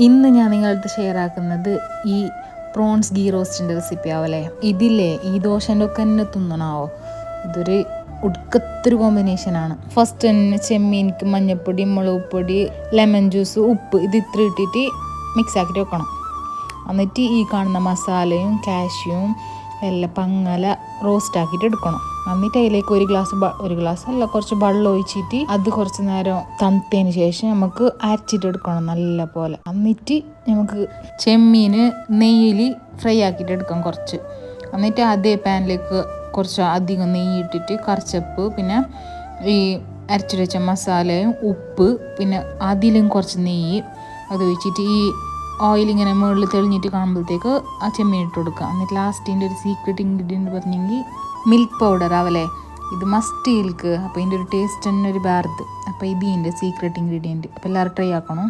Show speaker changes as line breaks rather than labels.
ഇന്ന് ഞാൻ നിങ്ങളടുത്ത് ഷെയർ ആക്കുന്നത് ഈ പ്രോൺസ് ഗീ റോസ്റ്റിൻ്റെ റെസിപ്പി ആവല്ലേ. ഇതില്ലേ ഈ ദോശൻ്റെ ഒക്കെ തന്നെ തിന്നണാവോ. ഇതൊരു ഉടുക്കത്തൊരു കോമ്പിനേഷനാണ്. ഫസ്റ്റ് തന്നെ ചെമ്മീനിക്ക് മഞ്ഞൾപ്പൊടി, മുളക് പൊടി, ലെമൺ ജ്യൂസ്, ഉപ്പ് ഇത് ഇത്ര ഇട്ടിട്ട് മിക്സ് ആക്കിയിട്ട് വെക്കണം. എന്നിട്ട് ഈ കാണുന്ന മസാലയും കാഷ്യൂവും എല്ലാം പങ്ങല റോസ്റ്റ് ആക്കിയിട്ട് എടുക്കണം. എന്നിട്ട് അതിലേക്ക് ഒരു ഗ്ലാസ് അല്ല കുറച്ച് വെള്ളം ഒഴിച്ചിട്ട് അത് കുറച്ച് നേരം തണുത്തതിന് ശേഷം നമുക്ക് അരച്ചിട്ട് എടുക്കണം നല്ല പോലെ. എന്നിട്ട് നമുക്ക് ചെമ്മീൻ നെയ്യിൽ ഫ്രൈ ആക്കിയിട്ട് എടുക്കാം കുറച്ച്. എന്നിട്ട് അതേ പാനിലേക്ക് കുറച്ച് അധികം നെയ്യ് ഇട്ടിട്ട് കറിച്ചപ്പ്, പിന്നെ ഈ അരച്ചിട്ട് വെച്ച മസാലയും ഉപ്പ്, പിന്നെ അതിലും കുറച്ച് നെയ്യ് അത് ഒഴിച്ചിട്ട് ഈ ഓയിലിങ്ങനെ മുകളിൽ തെളിഞ്ഞിട്ട് കാണുമ്പോഴത്തേക്ക് ആ ചെമ്മീൻ ഇട്ട് കൊടുക്കുക. എന്നിട്ട് ലാസ്റ്റിൻ്റെ ഒരു സീക്രട്ട് ഇൻഗ്രീഡിയൻറ്റ് പറഞ്ഞെങ്കിൽ മിൽക്ക് പൗഡർ ആവല്ലേ. ഇത് മസ്റ്റ് ഇൽക്ക്. അപ്പോൾ ഇതിൻ്റെ ഒരു ടേസ്റ്റ് തന്നെ ഒരു വേറത്. അപ്പോൾ ഇത് ഇതിൻ്റെ സീക്രട്ട് ഇൻഗ്രീഡിയൻറ്റ്. അപ്പോൾ എല്ലാവരും ട്രൈ ആക്കണം.